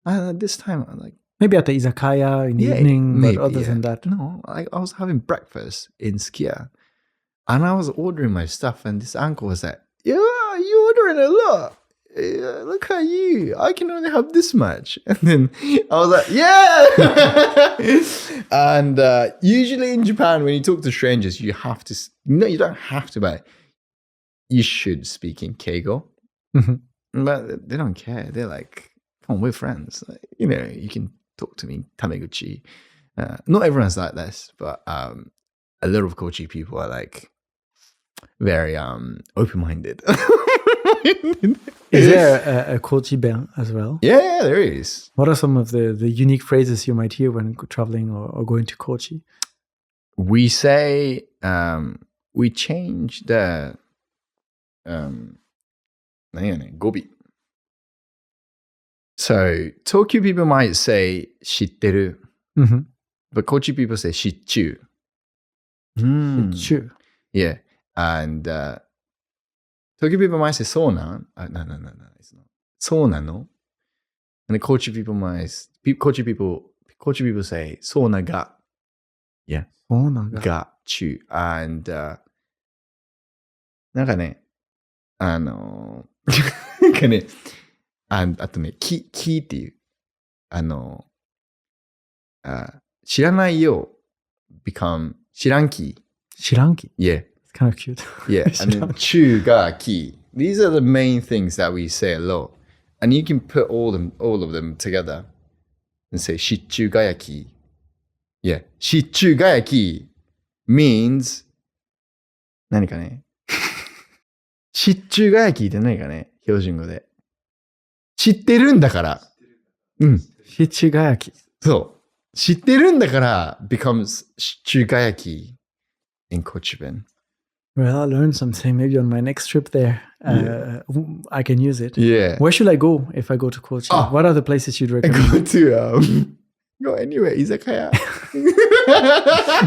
This time, I'm like, Maybe at the izakaya in the evening, maybe, but other than that. No, I was having breakfast in Skia and I was ordering my stuff and this uncle was like, yeah, you're ordering a lot. Yeah, look at you. I can only have this much. And then I was like, yeah. And usually in Japan, when you talk to strangers, you have to, no, you don't have to, but you should speak in Keigo. Mm-hmm. But they don't care. They're like, come on, we're friends. Like, you know, you can talk to me, Tameguchi. Not everyone's like this, but a lot of Kochi people are like very open-minded. Is there a Kochi ben as well? Yeah, there is. What are some of the unique phrases you might hear when traveling or going to Kochi? We say, we change the gobi. So Tokyo people might say 知ってる, Mm-hmm. but Kochi people say 知っちゅう. Sure. Yeah. And Tokyo people might say そうなん? No, it's not. そうなの? And the Kochi people Kochi people say そうなが. Yeah. そうなんだ. が ちゅ. And なんかね、なんかね、あとね、きっていう、知らないよ become 知らんき。知らんき. Yeah. It's kind of cute. Yeah. And then ちゅがき. These are the main things that we say a lot. And you can put all of them together and say しっちゅがやき. Yeah. しっちゅがやき means 何かね。しっちゅがやきって何かね、標準語で。知ってるんだから。うん。しっちゅがやき。そう。知ってるんだから becomes しっちゅがやき in Kochiben. Well, I'll learn something. Maybe on my next trip there, I can use it. Yeah. Where should I go if I go to Kochi? What are the places you'd recommend? Go anywhere, izakaya.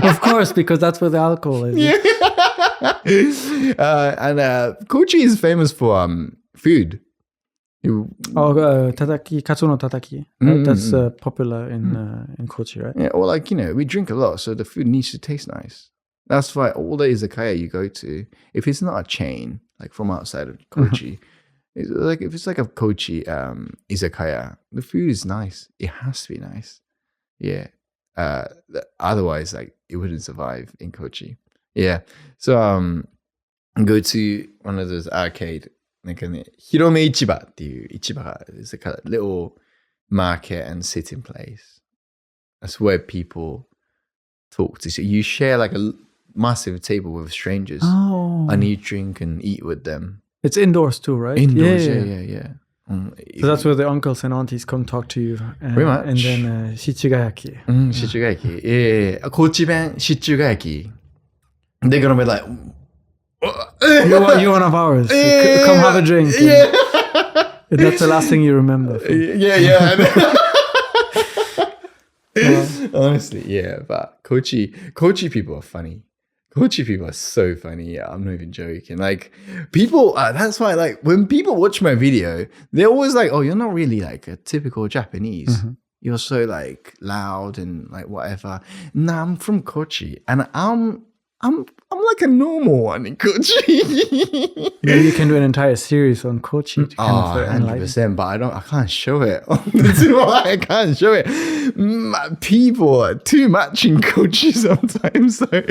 Of course, because that's where the alcohol is. Yeah. And Kochi is famous for food. Tataki, katsu no tataki. Right? That's popular in Kochi, right? Yeah, or like, you know, we drink a lot, so the food needs to taste nice. That's why all the izakaya you go to, if it's not a chain, like from outside of Kochi, it's like if it's like a Kochi izakaya, the food is nice. It has to be nice. Yeah. Otherwise, like, it wouldn't survive in Kochi. Yeah. So go to one of those arcade, なんかね、広め市場っていう市場が is like a little market and sitting place. That's where people talk to. So you share like a massive table with strangers. Oh. And you drink and eat with them. It's indoors too, right? Indoors, yeah. So that's where the uncles and aunties come talk to you. Pretty much. And then shichigayaki. Shichigayaki. Yeah. Kochi ben shichigayaki. They're gonna be like, you're one of ours. Come have a drink. Yeah. That's the last thing you remember. Yeah. Honestly, yeah. But Kochi people are funny. Kochi people are so funny. Yeah, I'm not even joking. Like, people, that's why, like, when people watch my video, they're always like, oh, you're not really like a typical Japanese. Mm-hmm. You're so like loud and like whatever. Nah, I'm from Kochi and I'm like a normal one in Kochi. Maybe you can do an entire series on Kochi to kind of 100%, but I can't show it. That's why I can't show it. People are too much in Kochi sometimes. So, but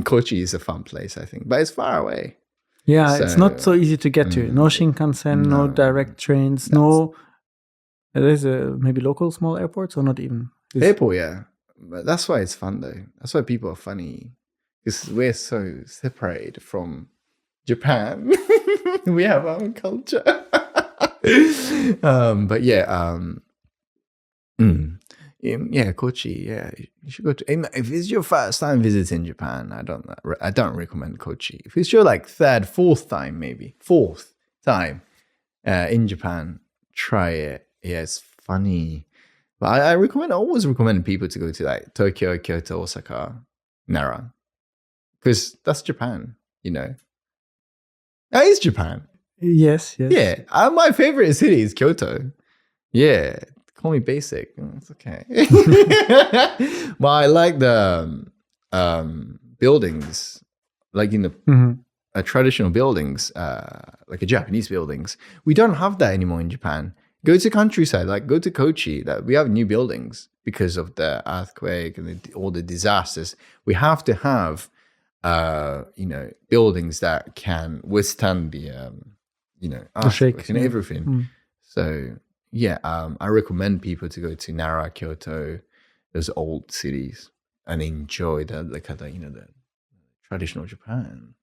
Kochi is a fun place, I think, but it's far away. Yeah, so, it's not so easy to get to. No Shinkansen, no direct trains, no. There's maybe local small airports or not even. Airport, yeah. But that's why it's fun though. That's why people are funny. Because we're so separated from Japan. We have our own culture. But yeah, yeah, Kochi, yeah. You should go to, if it's your first time visiting Japan, I don't recommend Kochi. If it's your like fourth time in Japan, try it. Yeah, it's funny. But I always recommend people to go to like Tokyo, Kyoto, Osaka, Nara. Because that's Japan, you know. That is Japan. Yes. Yeah. My favorite city is Kyoto. Yeah, call me basic. It's okay. But I like the buildings, like in the traditional buildings, like a Japanese buildings. We don't have that anymore in Japan. Go to countryside, like go to Kochi. That we have new buildings because of the earthquake and all the disasters. We have to have, buildings that can withstand the, earthquake and everything. So yeah, I recommend people to go to Nara, Kyoto, those old cities, and enjoy the traditional Japan.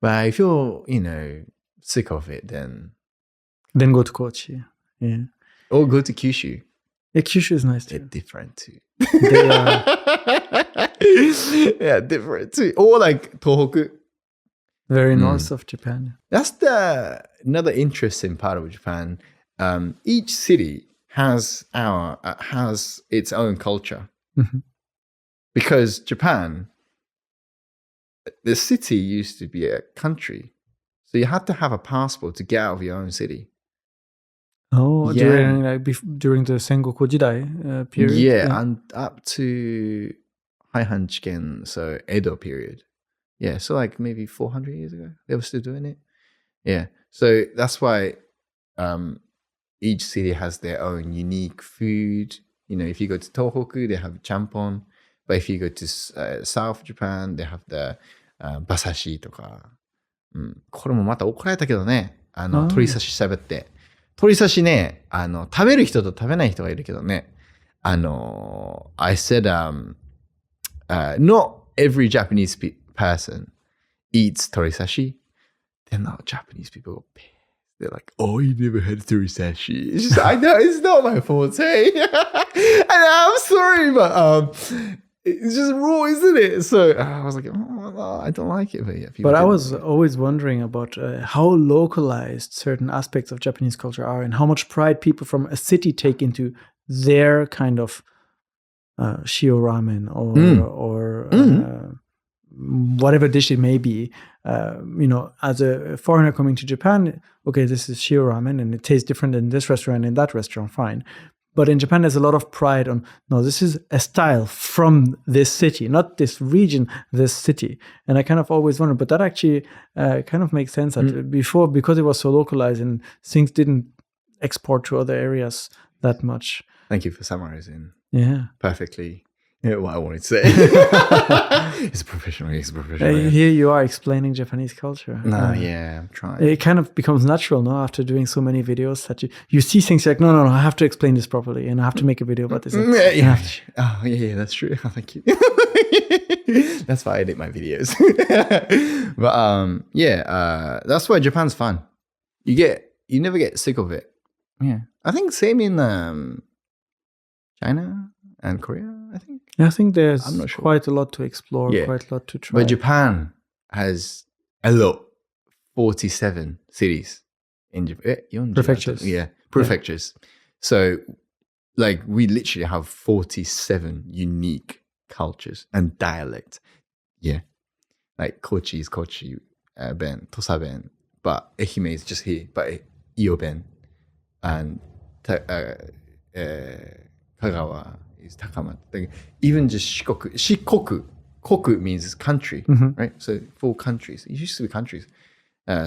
But if you're sick of it, then go to Kochi. Yeah. Or go to Kyushu. Yeah, Kyushu is nice too. It's different too. They are. Yeah, different too. Or like Tohoku. Very north of Japan. That's another interesting part of Japan. Each city has its own culture. Because Japan, the city used to be a country. So you had to have a passport to get out of your own city. Oh, yeah. during the Sengoku Jidai period? Yeah, and up to Heian Chiken, so Edo period. Yeah, so like maybe 400 years ago, they were still doing it. Yeah, so that's why each city has their own unique food. If you go to Tohoku, they have champon. But if you go to South Japan, they have the basashi とか。これもまた怒られたけどね。鶏刺し喋って。鶏刺しね、食べる人と食べない人がいるけどね。I said, not every Japanese person eats torisashi. Then the Japanese people go pissed. They're like, oh, you never had torisashi. It's just, I know, it's not my forte. And I'm sorry, but it's just raw, isn't it? So I was like, oh, I don't like it. But yeah, but I was always wondering about how localized certain aspects of Japanese culture are and how much pride people from a city take into their kind of shio ramen or whatever dish it may be. As a foreigner coming to Japan, okay, this is shio ramen and it tastes different in this restaurant and that restaurant, fine. But in Japan, there's a lot of pride on, no, this is a style from this city, not this region, this city. And I kind of always wondered, but that actually kind of makes sense that before, because it was so localized and things didn't export to other areas that much. Thank you for summarizing perfectly what I wanted to say. It's professional. Here you are explaining Japanese culture. I'm trying. It kind of becomes natural, no? After doing so many videos that you see things like, no, I have to explain this properly and I have to make a video about this. Yeah, that's true. Thank you. That's why I edit my videos. But that's why Japan's fun. You never get sick of it. Yeah, I think same in China and Korea, I think. I think there's quite a lot to explore, quite a lot to try. But Japan has a lot, 47 cities in Japan. Prefectures. Yeah, prefectures. Yeah. So, like, we literally have 47 unique cultures and dialects. Yeah. Like, Kochi is Kochi Ben, Tosa Ben. But Ehime is just here, but Iyo Ben. And Kagawa is Takama. Even just Shikoku. Koku means country, right? So 4 countries. It used to be countries.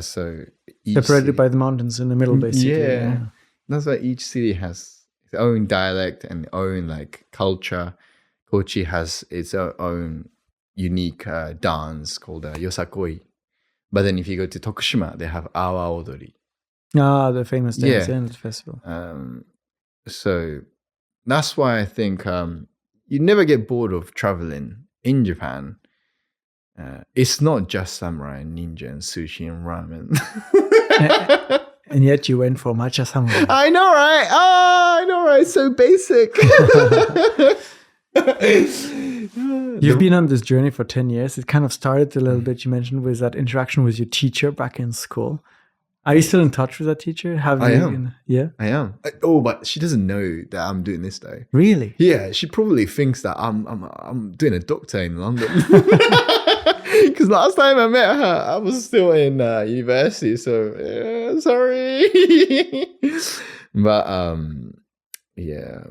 So separated by the mountains in the middle, basically. Yeah. That's why each city has its own dialect and own like culture. Kochi has its own unique dance called Yosakoi. But then if you go to Tokushima, they have Awa Odori. The famous dance and festival. So that's why I think you never get bored of traveling in Japan. It's not just samurai and ninja and sushi and ramen. And yet you went for Matcha Samurai. I know, right? I know, right? So basic. You've been on this journey for 10 years. It kind of started a little bit, you mentioned, with that interaction with your teacher back in school. Are you still in touch with that teacher? I am. Yeah? I am. But she doesn't know that I'm doing this though. Really? Yeah, she probably thinks that I'm doing a doctor in London. Because last time I met her, I was still in university. So, sorry. But Yeah.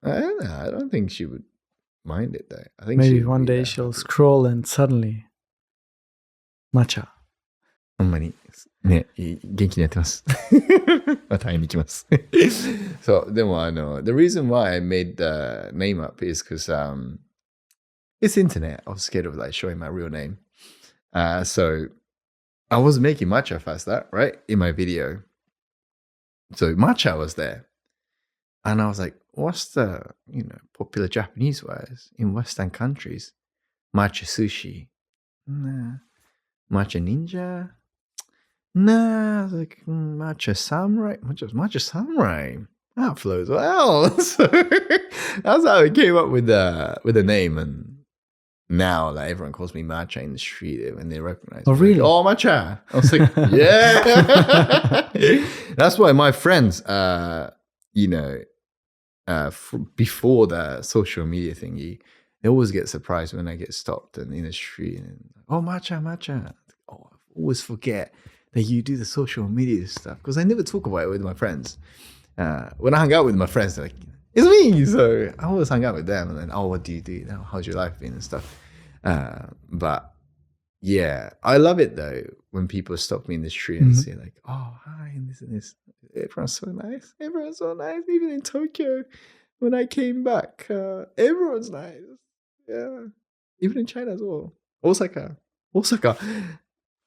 I don't know. I don't think she would mind it though. I think maybe she would one be day that she'll happy. scroll and suddenly matcha. ほんまにね、元気にやってます。また会いに行きます。そう、でもthe reason why I made the name up is because it's internet. I was scared of like showing my real name. So I was making matcha first, that right in my video. So matcha was there, and I was like, "What's the popular Japanese words in Western countries? Matcha sushi, nah. Matcha ninja, nah." I was like, Matcha Samurai, Matcha Samurai. That flows well. So that's how I came up with the name, and now like everyone calls me Matcha in the street when they recognize me. Oh, really? Like, oh, Matcha. I was like, yeah. That's why my friends, before the social media thingy, they always get surprised when I get stopped in the street and, oh, Matcha. Oh, I always forget that you do the social media stuff because I never talk about it with my friends. When I hang out with my friends, they're like, it's me. So I always hang out with them and then, oh, what do you do? How's your life been and stuff? But yeah, I love it though when people stop me in the street and say like, oh, hi, and this and this. Everyone's so nice. Everyone's so nice. Even in Tokyo, when I came back, everyone's nice. Yeah. Even in China as well. Osaka.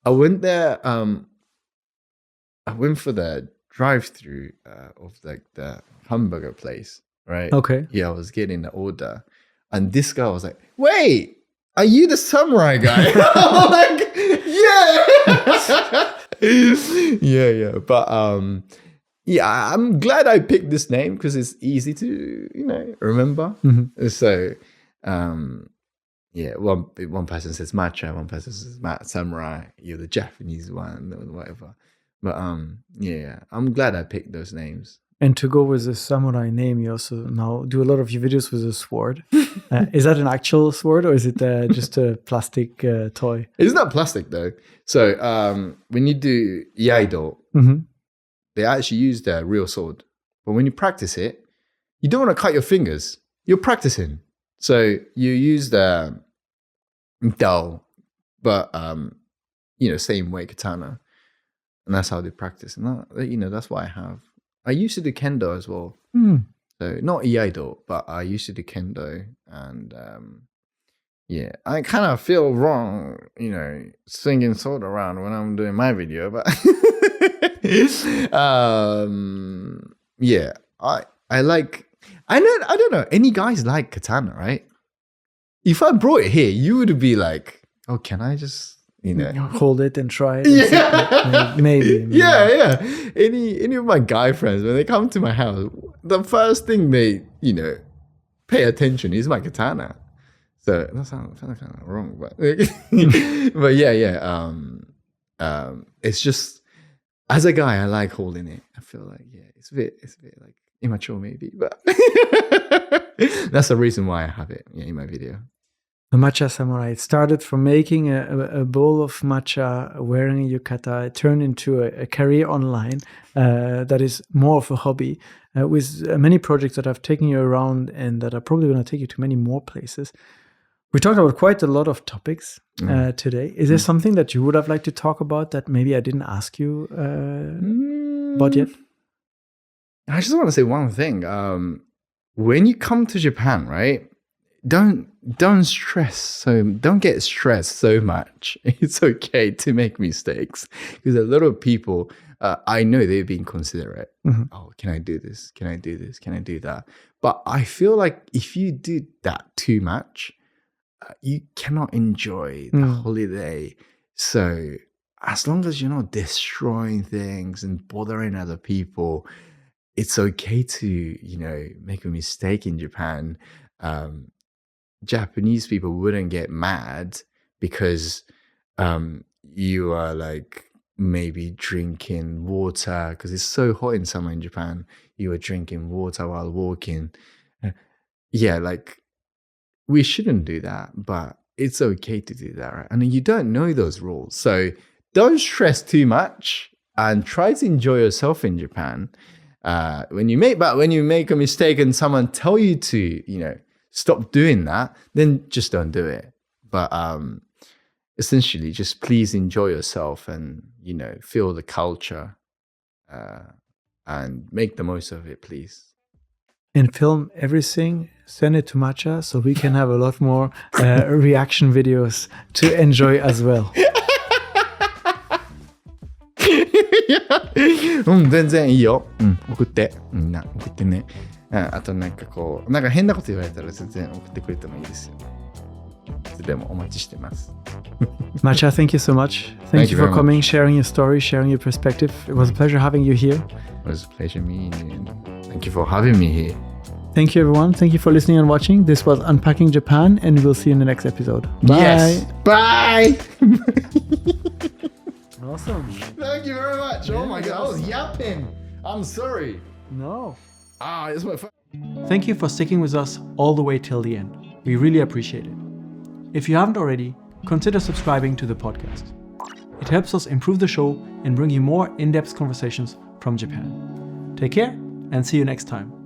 I went there. I went for the drive-through of like the hamburger place, right? Okay. Yeah, I was getting the order, and this guy was like, "Wait, are you the samurai guy?" I'm like, "Yeah, yeah." But yeah, I'm glad I picked this name because it's easy to remember. So yeah, one person says matcha, one person says samurai. You're the Japanese one, or whatever. But yeah, I'm glad I picked those names. And to go with the samurai name, you also now do a lot of your videos with a sword. Is that an actual sword or is it just a plastic toy? It's not plastic though. So when you do iaido, they actually use the real sword. But when you practice it, you don't want to cut your fingers. You're practicing. So you use the dao, but same way katana. And that's how they practice. And that's what I have. I used to do kendo as well. So not iaido, but I used to do kendo. And yeah, I kind of feel wrong, swinging sword around when I'm doing my video. But yeah, I like, I don't know, any guys like katana, right? If I brought it here, you would be like, oh, can I just... hold it and try it. Yeah. Maybe. Yeah. Any of my guy friends, when they come to my house, the first thing they, pay attention is my katana. So that sounds kind of wrong, but but yeah. It's just, as a guy, I like holding it. I feel like it's a bit like immature maybe, but that's the reason why I have it in my video. The Matcha Samurai. It started from making a bowl of matcha, wearing a yukata. It turned into a career online that is more of a hobby, with many projects that have taken you around and that are probably going to take you to many more places. We talked about quite a lot of topics today. Is there something that you would have liked to talk about that maybe I didn't ask you about yet? I just want to say one thing. When you come to Japan, right? Don't get stressed so much. It's okay to make mistakes because a lot of people, I know they've been considerate. Oh, can I do this? Can I do this? Can I do that? But I feel like if you do that too much, you cannot enjoy the holiday. So as long as you're not destroying things and bothering other people, it's okay to, make a mistake in Japan. Japanese people wouldn't get mad because you are like maybe drinking water because it's so hot in summer in Japan. You are drinking water while walking. Yeah, like we shouldn't do that, but it's okay to do that, right? And you don't know those rules. So don't stress too much and try to enjoy yourself in Japan. when you make a mistake and someone tell you to, stop doing that, then just don't do it. But essentially, just please enjoy yourself and, feel the culture and make the most of it, please. And film everything, send it to Matcha so we can have a lot more reaction videos to enjoy as well. 全然いいよ。送って。みんな送ってね。あとなんか変なこと言われたら全然送ってくれてもいいですよ。いつでもお待ちしてます。Matcha, thank you so much. Thank you for coming, sharing your story, sharing your perspective. It was a pleasure having you here. It was a pleasure meeting you. Thank you for having me here. Thank you, everyone. Thank you for listening and watching. This was Unpacking Japan, and we'll see you in the next episode. Bye. Yes. Bye. Awesome. Thank you very much. Oh my God, I was yapping. I'm sorry. No. It's my fun. Thank you for sticking with us all the way till the end. We really appreciate it. If you haven't already, consider subscribing to the podcast. It helps us improve the show and bring you more in-depth conversations from Japan. Take care and see you next time.